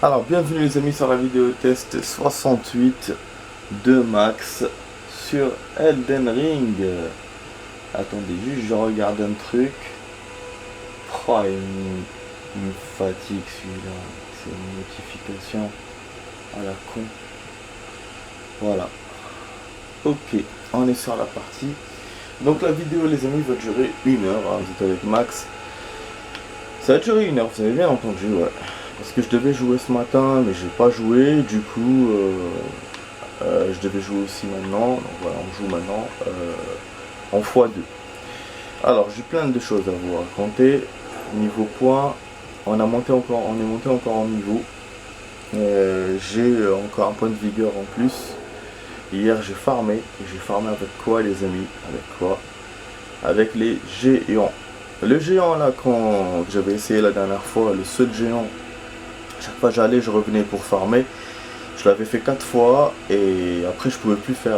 Alors bienvenue les amis sur la vidéo test 68 de Max sur Elden Ring. Attendez juste, je regarde un truc. Oh, il me fatigue celui-là. C'est une notification à la con. Voilà. Ok, on est sur la partie. Donc la vidéo les amis va durer 1 heure. Hein, vous êtes avec Max. Ça va durer 1 heure, vous avez bien entendu, ouais. Parce que je devais jouer ce matin, mais j'ai pas joué. Du coup, je devais jouer aussi maintenant. Donc voilà, on joue maintenant en x2. Alors, j'ai plein de choses à vous raconter. Niveau points, on est monté encore en niveau. J'ai encore un point de vigueur en plus. Hier, j'ai farmé. Et j'ai farmé avec quoi, les amis? Avec quoi? Avec les géants. Le géant là, quand j'avais essayé la dernière fois, le seul géant, chaque fois j'allais, je revenais pour farmer. Je l'avais fait 4 fois et après je pouvais plus faire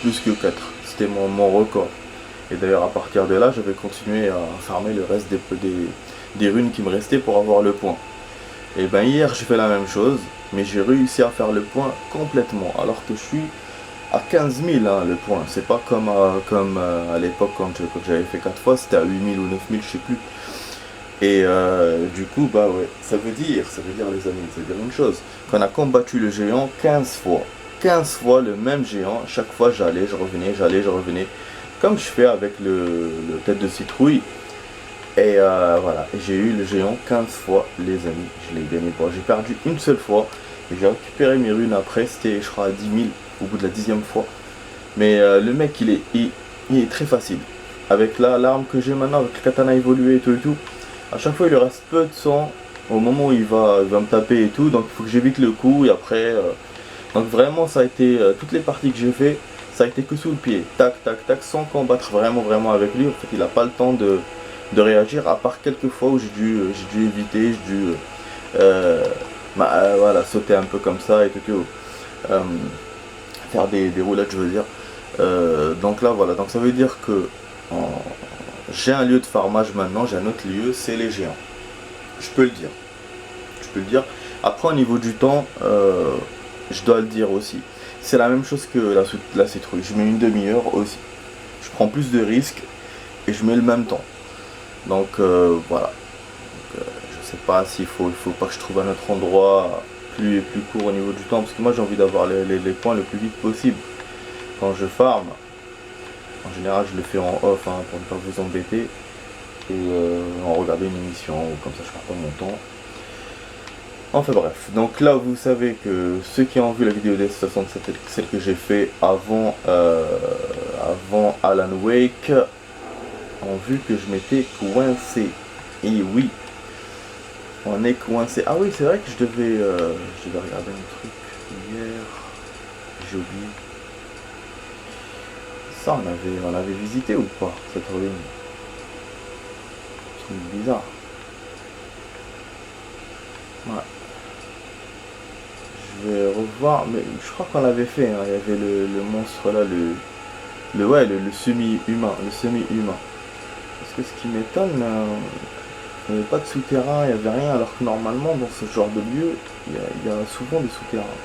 plus que 4. C'était mon record. Et d'ailleurs à partir de là, j'avais continué à farmer le reste des runes qui me restaient pour avoir le point. Et ben hier j'ai fait la même chose, mais j'ai réussi à faire le point complètement. Alors que je suis à 15 000 hein, le point. C'est pas comme à l'époque quand j'avais fait 4 fois, c'était à 8 000 ou 9 000, je sais plus. Et du coup, bah ouais, ça veut dire les amis, ça veut dire une chose, qu'on a combattu le géant 15 fois. 15 fois le même géant, chaque fois j'allais, je revenais, comme je fais avec le tête de citrouille. Et voilà, et j'ai eu le géant 15 fois les amis, je l'ai gagné. Bon, j'ai perdu une seule fois, et j'ai récupéré mes runes après, c'était je crois à 10 000 au bout de la 10e fois. Mais le mec il est très facile. Avec l'arme que j'ai maintenant, avec le katana évolué et tout, à chaque fois il lui reste peu de sang au moment où il va me taper et tout, donc il faut que j'évite le coup et après. Donc vraiment ça a été, toutes les parties que j'ai fait, ça a été que sous le pied, tac tac tac, sans combattre vraiment avec lui. En fait il a pas le temps de réagir, à part quelques fois où j'ai dû éviter, voilà, sauter un peu comme ça et tout. Faire des roulades je veux dire. Donc là voilà, donc ça veut dire que j'ai un lieu de farmage maintenant, j'ai un autre lieu, c'est les géants. Je peux le dire. Je peux le dire. Après au niveau du temps, je dois le dire aussi. C'est la même chose que la citrouille. Je mets une demi-heure aussi. Je prends plus de risques et je mets le même temps. Donc voilà. Je sais pas il faut pas que je trouve un autre endroit plus court au niveau du temps. Parce que moi j'ai envie d'avoir les points le plus vite possible. Quand je farm, en général je le fais en off hein, pour ne pas vous embêter. Et en regarder une émission, ou comme ça je perds pas mon temps. Enfin bref, donc là vous savez que ceux qui ont vu la vidéo des 67, celle que j'ai fait avant Alan Wake, ont vu que je m'étais coincé. Et oui, on est coincé. Ah oui, c'est vrai que je devais regarder un truc hier, j'ai oublié. Ça on avait visité ou pas cette ruine? C'est bizarre. Ouais. Je vais revoir, mais je crois qu'on l'avait fait, hein. Il y avait le monstre là, le semi-humain, Parce que ce qui m'étonne, il n'y avait pas de souterrain, il n'y avait rien, alors que normalement dans ce genre de lieu, il y a souvent des souterrains.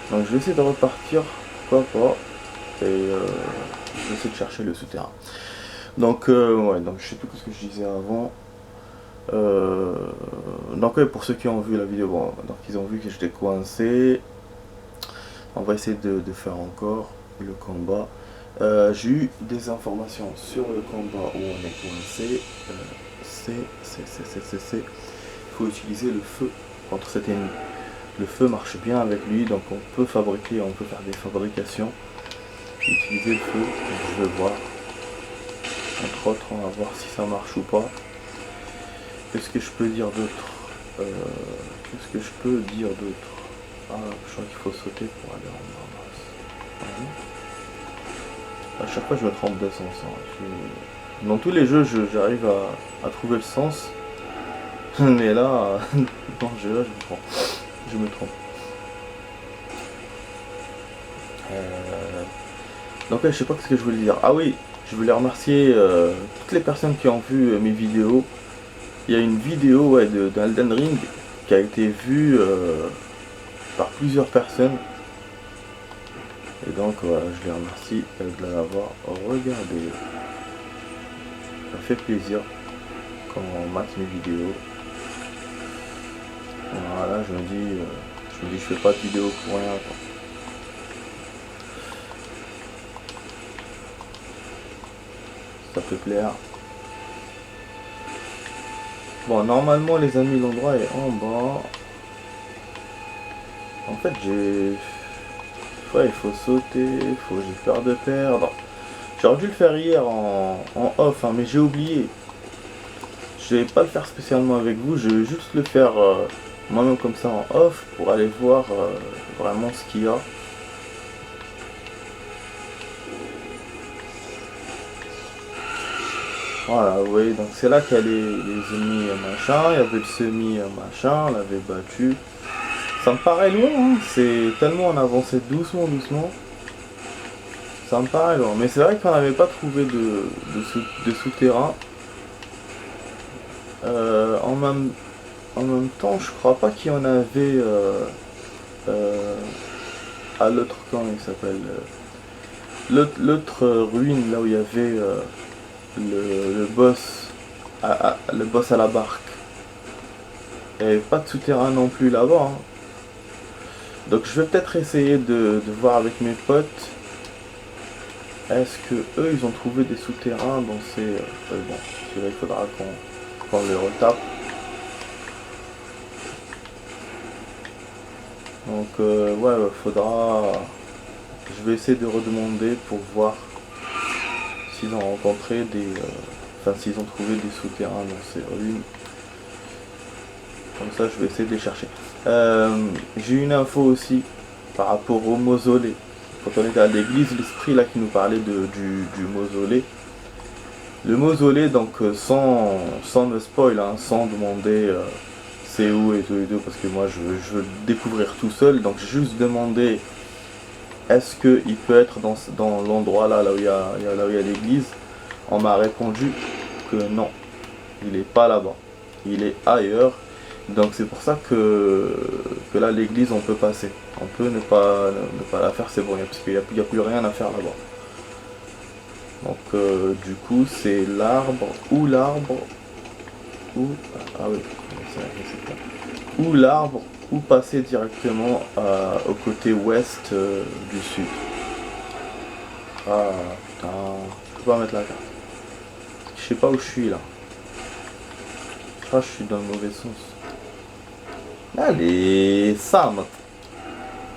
Donc je vais essayer de repartir, pourquoi pas, et je vais essayer de chercher le souterrain. Donc ouais, donc je sais plus ce que je disais avant. Donc ouais, pour ceux qui ont vu la vidéo, bon, donc ils ont vu que j'étais coincé. On va essayer de faire encore le combat. J'ai eu des informations sur le combat où on est coincé. Il faut utiliser le feu contre cet ennemi. Le feu marche bien avec lui, donc on peut faire des fabrications. Utiliser le feu, donc je vais voir. Entre autres, on va voir si ça marche ou pas. Qu'est-ce que je peux dire d'autre? Ah, je crois qu'il faut sauter pour aller en ramasse. À chaque fois je me trompe de sens. Hein. Dans tous les jeux j'arrive à trouver le sens. Mais là, dans ce jeu là je me trompe. Donc ouais, je sais pas ce que je voulais dire. Ah oui, je voulais remercier toutes les personnes qui ont vu mes vidéos. il y a une vidéo ouais, d'Elden Ring qui a été vue par plusieurs personnes. Et donc voilà, je les remercie de l'avoir regardé. Ça fait plaisir quand on mate mes vidéos. Voilà, je me dis je fais pas de vidéo pour rien, quoi. Ça peut plaire. Bon, normalement les amis, l'endroit est en bas. En fait, ouais, il faut sauter, j'ai peur de perdre. J'aurais dû le faire hier en off, hein, mais j'ai oublié. Je vais pas le faire spécialement avec vous, je vais juste le faire moi-même comme ça en off pour aller voir vraiment ce qu'il y a. Voilà, vous voyez, donc c'est là qu'il y a les ennemis machin, il y avait le semi machin, on l'avait battu. Ça me paraît loin, hein. C'est tellement on avançait doucement, doucement. Ça me paraît loin, mais c'est vrai qu'on n'avait pas trouvé de souterrain. En même temps, je crois pas qu'il y en avait à l'autre camp, il s'appelle l'autre ruine, là où il y avait le boss le boss à la barque. Il n'y avait pas de souterrain non plus là-bas, hein. Donc je vais peut-être essayer de voir avec mes potes. Est-ce que eux ils ont trouvé des souterrains dans ces... bon, celui-là il faudra qu'on les retape. Donc ouais, faudra... Je vais essayer de redemander pour voir s'ils ont rencontré des... Enfin s'ils ont trouvé des souterrains dans ces ruines. Comme ça je vais essayer de les chercher. J'ai une info aussi par rapport au mausolée. Quand on était à l'église, l'esprit là qui nous parlait du mausolée. Le mausolée, donc sans me spoil, hein, sans demander c'est où et tout, parce que moi je veux le découvrir tout seul, donc j'ai juste demandé est-ce qu'il peut être dans l'endroit là où il y a l'église. On m'a répondu que non, il n'est pas là-bas, il est ailleurs. Donc c'est pour ça que là l'église on peut passer. On peut ne pas la faire, c'est bon, parce qu'il n'y a plus rien à faire là-bas. Donc du coup c'est l'arbre ou ah oui, ou l'arbre ou passer directement au côté ouest du sud. Ah putain, je peux pas mettre la carte. Je sais pas où je suis là. Je suis dans le mauvais sens. Allez, Sam.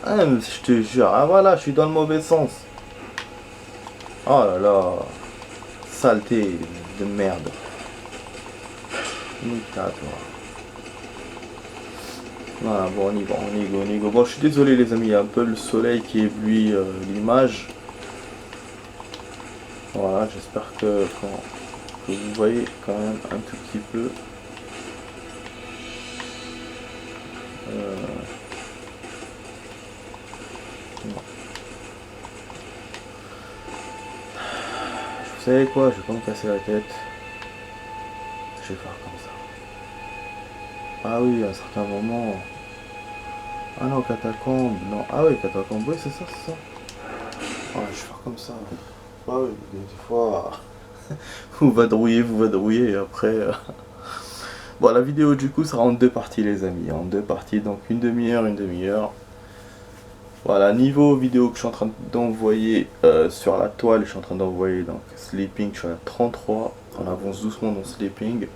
Ah, je te jure, ah voilà, je suis dans le mauvais sens. Oh là là, saleté de merde. Toi. Voilà, bon, on y va. Bon, je suis désolé les amis, il y a un peu le soleil qui éblouit l'image. Voilà, j'espère que vous voyez quand même un tout petit peu. Vous savez quoi, je vais pas me casser la tête. Je vais faire comme ça. Ah oui, à un certain moment. Ah non, catacombe, non. Ah oui, catacombe, oui, c'est ça. Ah, je vais faire comme ça. Ah oui, des fois, vous vadrouillez, et après... Bon, la vidéo du coup sera en deux parties les amis, en deux parties, donc une demi-heure. Voilà, niveau vidéo que je suis en train d'envoyer sur la toile, je suis en train d'envoyer donc Sleeping, je suis à 33, on avance doucement dans Sleeping.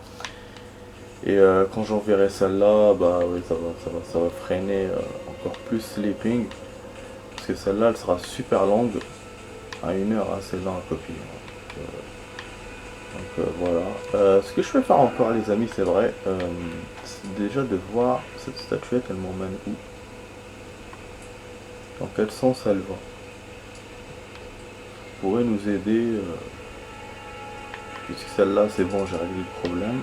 Et quand j'enverrai celle-là, bah oui, ça va freiner encore plus Sleeping. Parce que celle-là, elle sera super longue, à 1 heure, hein, c'est lent à copier. Donc voilà. Ce que je vais faire encore les amis, c'est vrai, c'est déjà de voir cette statuette, elle m'emmène où. Dans quel sens elle va. Pourrait nous aider, puisque celle-là c'est bon, j'ai réglé le problème.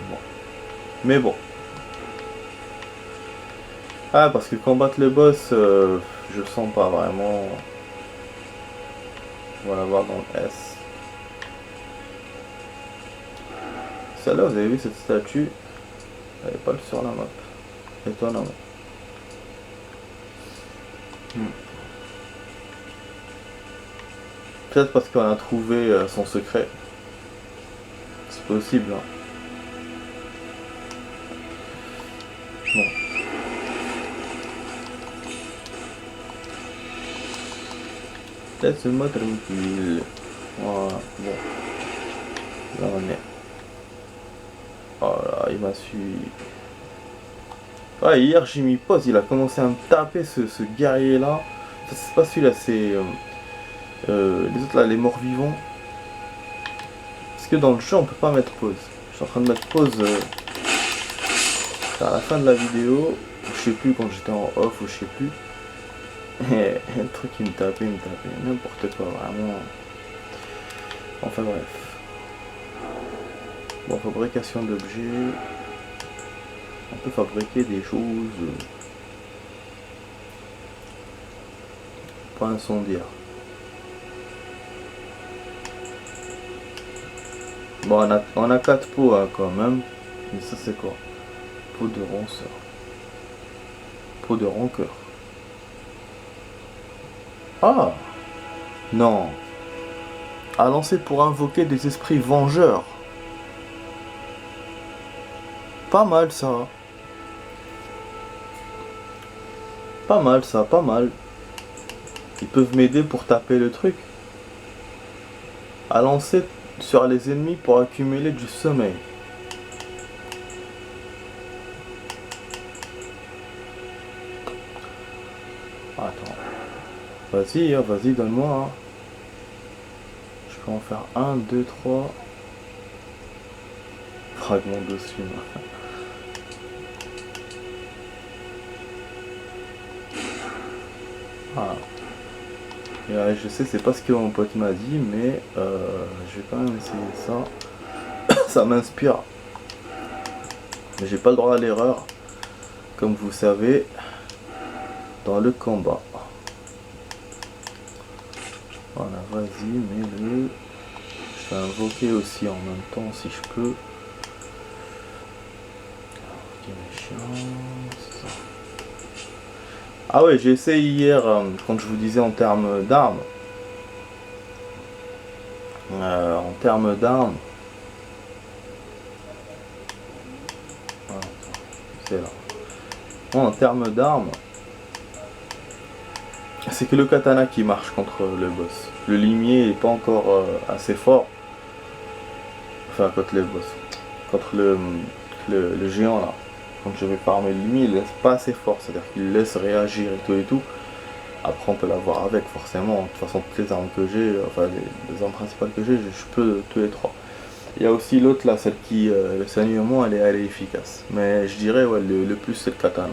Bon. Mais bon. Ah, parce que combattre le boss, je le sens pas vraiment. On va la voir dans le S. celle-là, vous avez vu cette statue, elle n'est pas sur la map. Étonnamment. Peut-être parce qu'on a trouvé son secret. C'est possible. Hein. Bon. Laisse-moi tranquille. Voilà. Bon. Là on est. Oh là, il m'a suivi. Ah, hier j'ai mis pause, il a commencé à me taper ce guerrier là. Ça c'est pas celui-là, c'est les autres là, les morts vivants. Parce que dans le jeu on peut pas mettre pause. Je suis en train de mettre pause à la fin de la vidéo. Je sais plus quand j'étais en off ou je sais plus. Et le truc il me tapait, n'importe quoi vraiment. Enfin bref. Bon, fabrication d'objets. On peut fabriquer des choses. Pas incendiaire. Bon, on a 4 pots hein, quand même. Mais ça c'est quoi? Pot de ronceur. Pot de rancœur. Ah! Non. À lancer pour invoquer des esprits vengeurs. Pas mal ça. Pas mal ça, pas mal. Ils peuvent m'aider pour taper le truc. À lancer sur les ennemis pour accumuler du sommeil. Attends. Vas-y, hein, vas-y, donne-moi. Hein. Je peux en faire 1, 2, 3. Fragment dessus. Ah. Et, je sais, c'est pas ce que mon pote m'a dit, mais je vais quand même essayer ça. Ça m'inspire. Mais j'ai pas le droit à l'erreur, comme vous savez, dans le combat. Voilà, vas-y, mets-le. Je vais invoquer aussi en même temps si je peux. Ah ouais, j'ai essayé hier, quand je vous disais en termes d'armes. En termes d'armes. C'est là. Bon, en termes d'armes. C'est que le katana qui marche contre le boss. Le limier est pas encore assez fort. Enfin, contre le boss. Contre le géant là. Quand je vais farmer le limier, il laisse pas assez fort. C'est-à-dire qu'il laisse réagir et tout. Après, on peut l'avoir avec, forcément. De toute façon, toutes les armes que j'ai, enfin, les armes principales que j'ai, je peux tous les 3. Il y a aussi l'autre là, celle qui, le saignement, elle est efficace. Mais je dirais, ouais, le plus c'est le katana.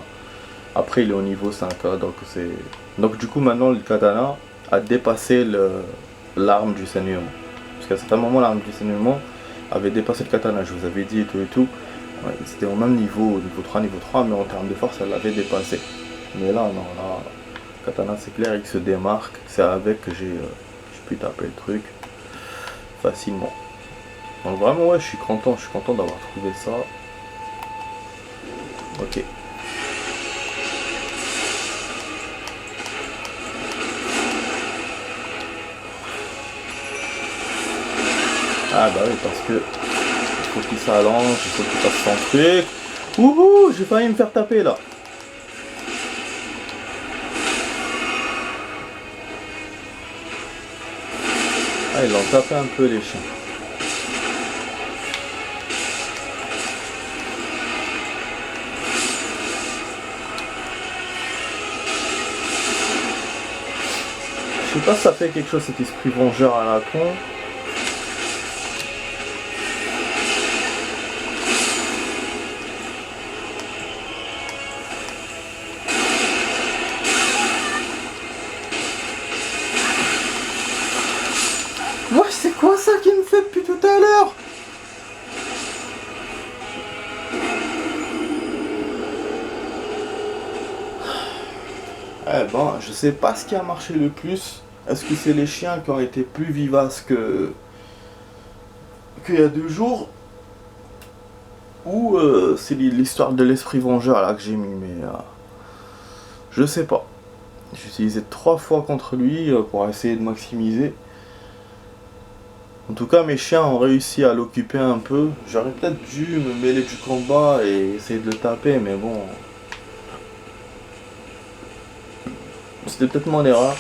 Après, il est au niveau 5, hein, donc c'est. Donc, du coup, maintenant, le katana a dépassé l'arme du saignement. Parce qu'à certains moments, l'arme du saignement avait dépassé le katana, je vous avais dit et tout. Ouais, c'était au même niveau 3, mais en termes de force, elle l'avait dépassé. Mais là, non, là, katana, c'est clair, il se démarque. C'est avec que j'ai pu taper le truc facilement. Donc vraiment, ouais, je suis content d'avoir trouvé ça. Ok. Ah bah oui, parce que il faut qu'il s'allonge, il faut qu'il fasse son truc. Wouhou, j'ai failli me faire taper là. Ah, ils l'ont tapé un peu les chiens. Je sais pas si ça fait quelque chose cet esprit vengeur à la con. Moi, c'est quoi ça qui me fait depuis tout à l'heure? Eh ben, je sais pas ce qui a marché le plus. Est-ce que c'est les chiens qui ont été plus vivaces qu'il y a 2 jours? ou c'est l'histoire de l'esprit vengeur là que j'ai mis, mais je sais pas. J'ai utilisé 3 fois contre lui pour essayer de maximiser. En tout cas, mes chiens ont réussi à l'occuper un peu. J'aurais peut-être dû me mêler du combat et essayer de le taper, mais bon. C'était peut-être mon erreur.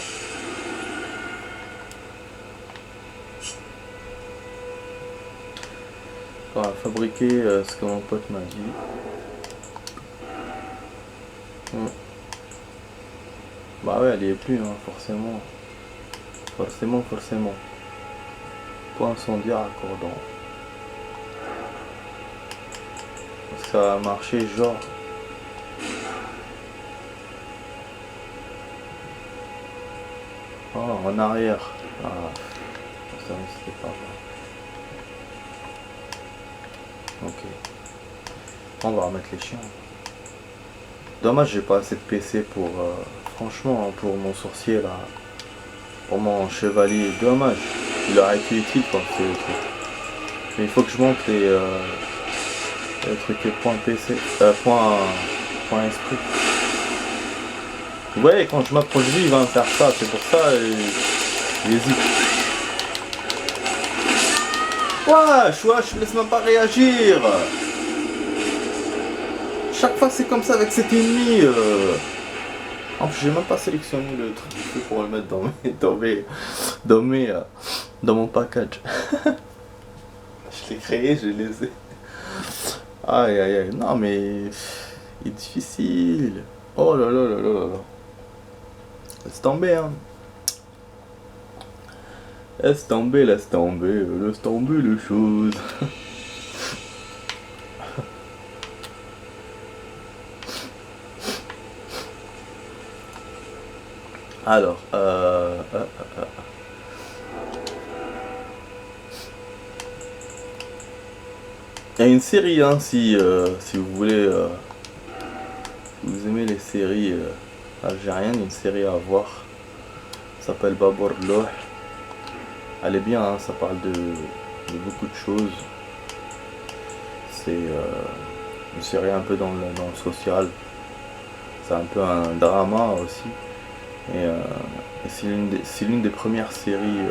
On va fabriquer ce que mon pote m'a dit. Bah ouais, elle y est plus, hein, forcément. Forcément. Point incendiaire à cordon. Parce que ça va marcher genre. Oh, en arrière. Ah, ça c'était pas mal. Ok. On va remettre les chiens. Dommage, j'ai pas assez de PC pour. Franchement, pour mon sorcier là. Pour mon chevalier, dommage. Il aurait été utile quand c'est le truc. Mais il faut que je monte les trucs point PC. Point esprit. Vous voyez, quand je m'approche de lui, il va me faire ça. C'est pour ça, j'hésite. Wesh, laisse même pas réagir. Chaque fois, c'est comme ça avec cet ennemi. En plus, j'ai même pas sélectionné le truc pour le mettre dans mon package. Je l'ai créé, je l'ai laissé. Aïe. Non, mais il est difficile. Oh là là. Laisse tomber, hein. Laisse tomber les choses. Alors, il y a une série, hein, si vous voulez, si vous aimez les séries algériennes, une série à voir. Ça s'appelle Babor Loh. Elle est bien, hein, ça parle de beaucoup de choses. C'est une série un peu dans le social. C'est un peu un drama aussi. Et c'est l'une des premières séries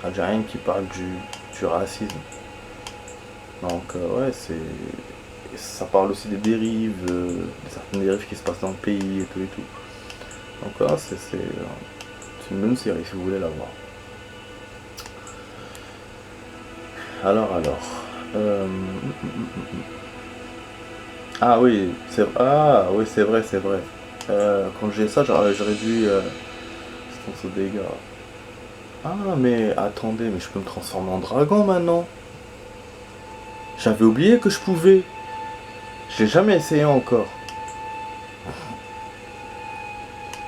algériennes qui parle du racisme. Donc ouais, ça parle aussi des dérives, certaines dérives qui se passent dans le pays et tout. Donc là, c'est une bonne série si vous voulez la voir. Alors. Ah oui, c'est vrai. Quand j'ai ça, j'aurais dû distance aux dégâts. Ah mais attendez, mais je peux me transformer en dragon maintenant. J'avais oublié que je pouvais. J'ai jamais essayé encore.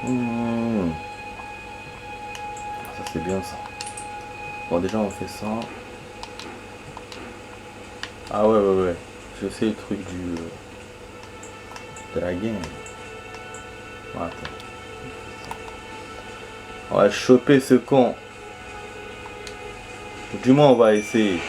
Ça c'est bien ça. Bon déjà on fait ça. Ah ouais. Je sais le truc de la game. Attends. On va choper ce con. Du moins on va essayer.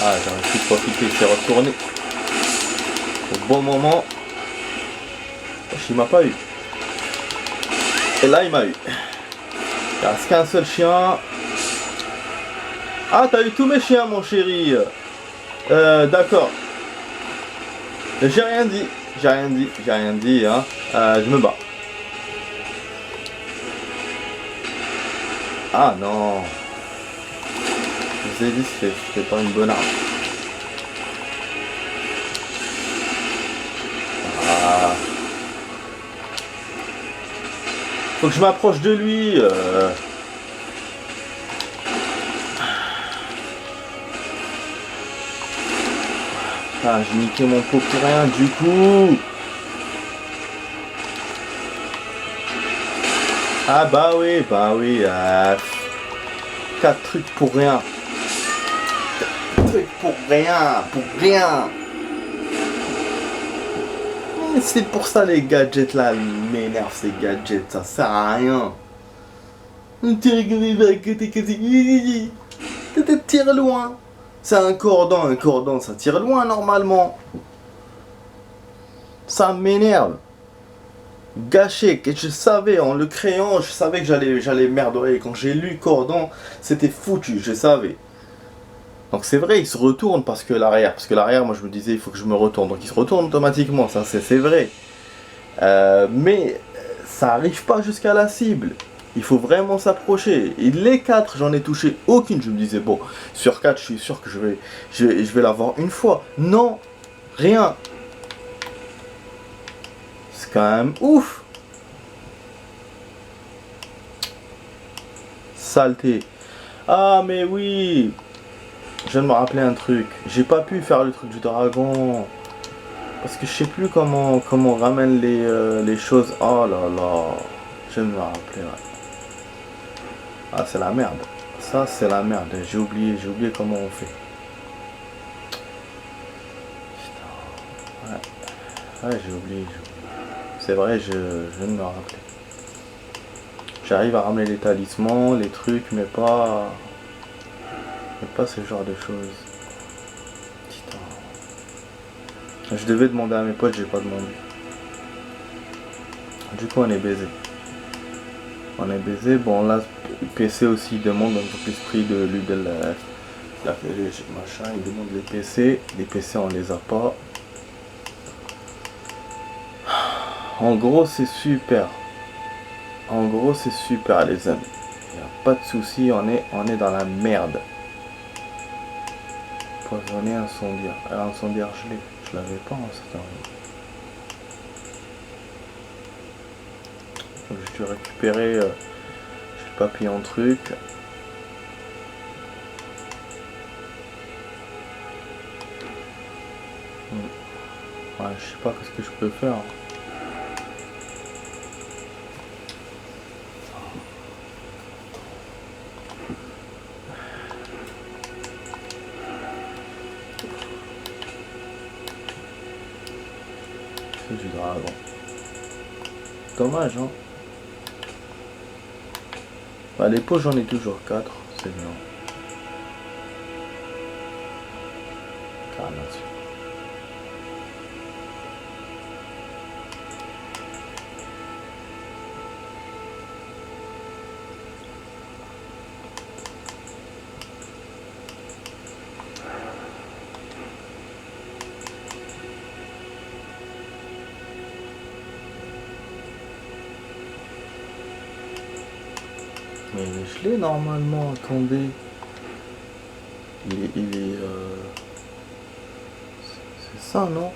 Ah, j'ai réussi de profiter, il s'est retourné au bon moment. Il m'a pas eu. Et là, il m'a eu. Il reste qu'un seul chien. Ah, t'as eu tous mes chiens, mon chéri. D'accord. J'ai rien dit, hein. Je me bats. Ah non. Je vous ai dit, c'était pas une bonne arme. Ah. Faut que je m'approche de lui. Ah, j'ai niqué mon pot pour rien du coup. Ah bah oui. 4 trucs pour rien. trucs pour rien, pour rien. C'est pour ça les gadgets là, ils m'énervent ces gadgets, ça sert à rien. Tire loin. C'est un cordon ça tire loin normalement. Ça m'énerve. Gâché, que je savais en le créant, je savais que j'allais merder. Quand j'ai lu cordon, c'était foutu, je savais. Donc c'est vrai, il se retourne parce que l'arrière, moi je me disais il faut que je me retourne, donc il se retourne automatiquement, ça c'est vrai. Mais ça arrive pas jusqu'à la cible. Il faut vraiment s'approcher. Et les 4, j'en ai touché aucune. Je me disais bon, sur 4, je suis sûr que je vais l'avoir une fois. Non, rien. C'est quand même ouf. Saleté. Ah mais oui. Je viens de me rappeler un truc. J'ai pas pu faire le truc du dragon. Parce que je sais plus comment on ramène les choses. Oh là là. Je viens de me rappeler. Ouais. Ah c'est la merde. Ça c'est la merde. J'ai oublié comment on fait. Putain. Ouais, j'ai oublié. C'est vrai, je viens de me rappeler. J'arrive à ramener les talismans, les trucs, mais pas ce genre de choses. Putain. Je devais demander à mes potes, j'ai pas demandé. Du coup, on est baisé. Bon, là, le PC aussi demande un peu plus prix de lui de la machin. Il demande les PC. Les PC, on les a pas. En gros, c'est super. Les amis. Il n'y a pas de souci, on est dans la merde. Poisonné, incendiaire. Incendiaire, je l'avais pas en ce temps. Donc je dû récupérer j'ai pas pris un truc. Ouais, je sais pas ce que je peux faire. C'est du dragon. Dommage, hein. Bah, les pots, j'en ai toujours 4, c'est bien. Carnation. Mais je l'ai normalement, attendez. Il est c'est ça, non?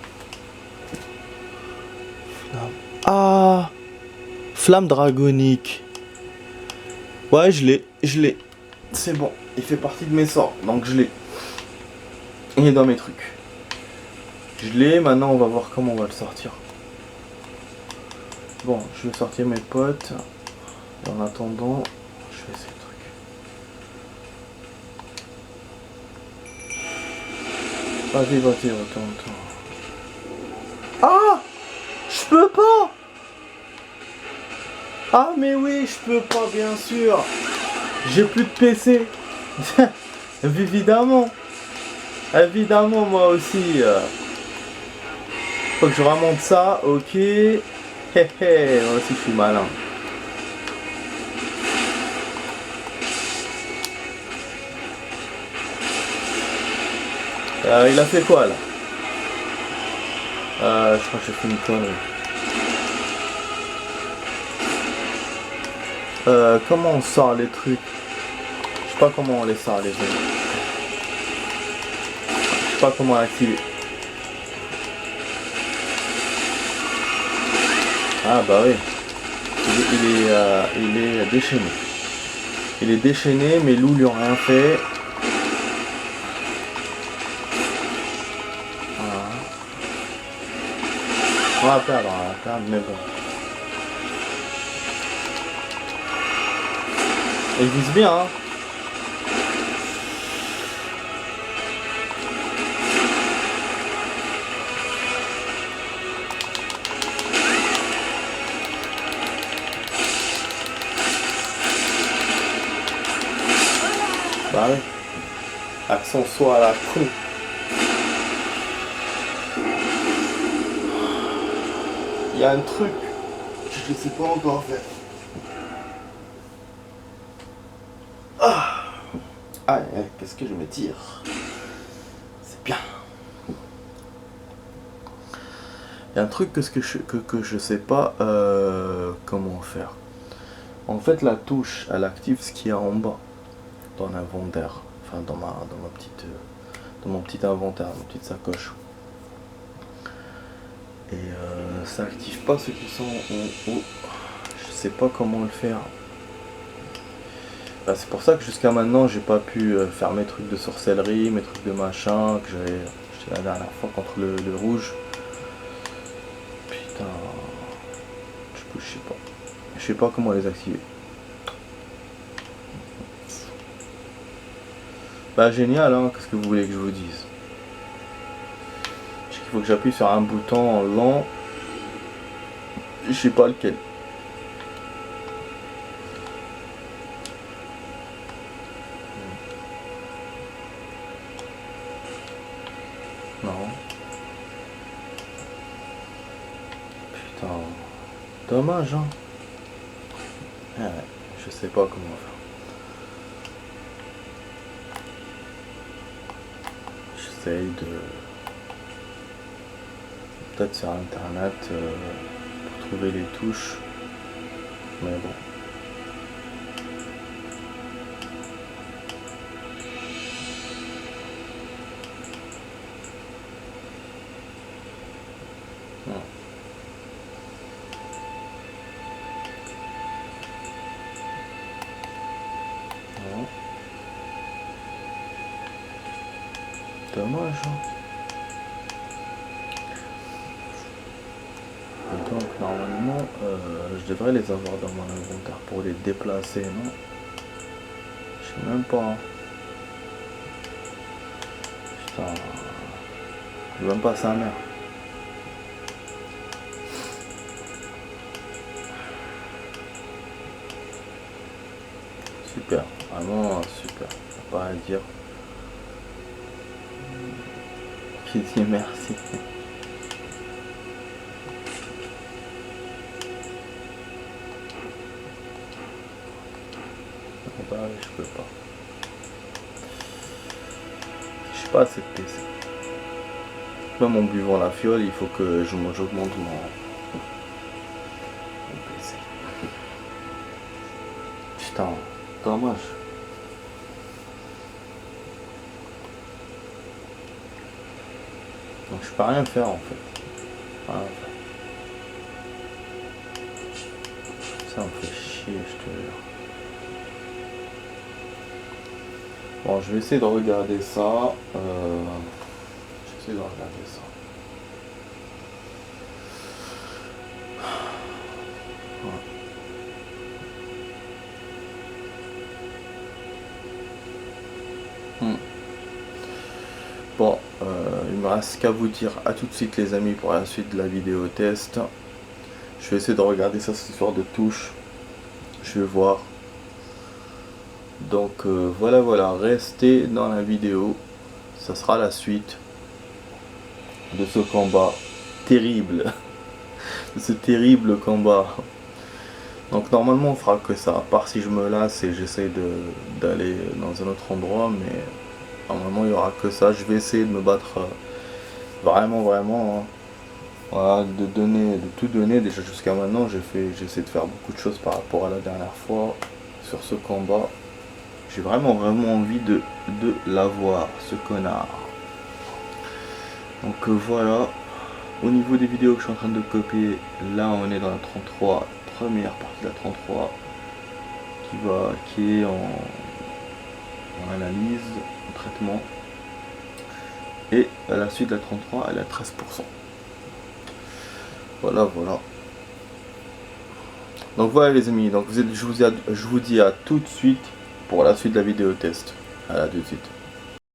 Ah, flamme dragonique. Ouais, je l'ai. C'est bon, il fait partie de mes sorts, donc je l'ai. Il est dans mes trucs. Je l'ai, maintenant on va voir comment on va le sortir. Bon, je vais sortir mes potes. Et en attendant, je fais ces trucs. Vas-y, retourne. Ah! Je peux pas! Ah mais oui, je peux pas, bien sûr. J'ai plus de PC. Évidemment. Évidemment, moi aussi. Faut que je remonte ça, ok. Hé hé, moi aussi je suis malin. Il a fait quoi là? Je crois que j'ai fait une connerie. Comment on sort les trucs? Je sais pas comment on les sort les jeux. Je sais pas comment activer. Ah bah oui. Il est déchaîné. Il est déchaîné, mais loups lui ont rien fait. On va perdre, mais bon. Il vise bien, hein. Accent soit à la con. Il y a un truc que je ne sais pas encore faire. Ah, qu'est-ce que je me tire? C'est bien. Il y a un truc que je sais pas comment faire. En fait, la touche, elle active ce qu'il y a en bas dans l'inventaire. Enfin, dans mon petit inventaire, ma petite sacoche. Et ça active pas ceux qui sont en haut. Je sais pas comment le faire. Bah, c'est pour ça que jusqu'à maintenant j'ai pas pu faire mes trucs de sorcellerie, mes trucs de machin que j'avais acheté la dernière fois contre le rouge. Putain. Du coup je sais pas. Je sais pas comment les activer. Bah génial hein, qu'est-ce que vous voulez que je vous dise? Je sais qu'il faut que j'appuie sur un bouton lent. Je sais pas lequel. Non. Putain. Dommage hein. Ouais, je sais pas comment faire. J'essaye de... peut-être sur internet pour trouver les touches. Mais bon. Non. Non. Dommage hein. Et donc normalement je devrais les avoir dans mon inventaire pour les déplacer, non? Je sais même pas. Hein. Putain. Je sais même pas sa mère. Super, vraiment super. Pas à dire. Qui dit merci. Bah oui, je peux pas. Je suis pas assez de PC. Même en buvant la fiole, il faut que j'augmente mon PC. Putain, dommage. Donc je peux rien faire en fait. Rien faire. Ça me fait chier, je te jure. Bon, je vais essayer de regarder ça. J'essaie de regarder ça. Ouais. Bon, il me reste qu'à vous dire à tout de suite les amis pour la suite de la vidéo test. Je vais essayer de regarder ça, cette histoire de touche. Je vais voir. Donc voilà, restez dans la vidéo. Ça sera la suite de ce combat terrible. De ce terrible combat. Donc normalement on fera que ça. À part si je me lasse et j'essaye d'aller dans un autre endroit. Mais normalement il n'y aura que ça. Je vais essayer de me battre vraiment. Hein. Voilà, de tout donner. Déjà jusqu'à maintenant j'ai essayé de faire beaucoup de choses par rapport à la dernière fois sur ce combat. J'ai vraiment envie de l'avoir, ce connard. Donc voilà. Au niveau des vidéos que je suis en train de copier, là on est dans la 33, première partie de la 33 qui est en analyse, en traitement. Et à la suite de la 33, elle est à 13%. Voilà. Donc voilà les amis, donc je vous dis à tout de suite pour la suite de la vidéo test. À tout de suite.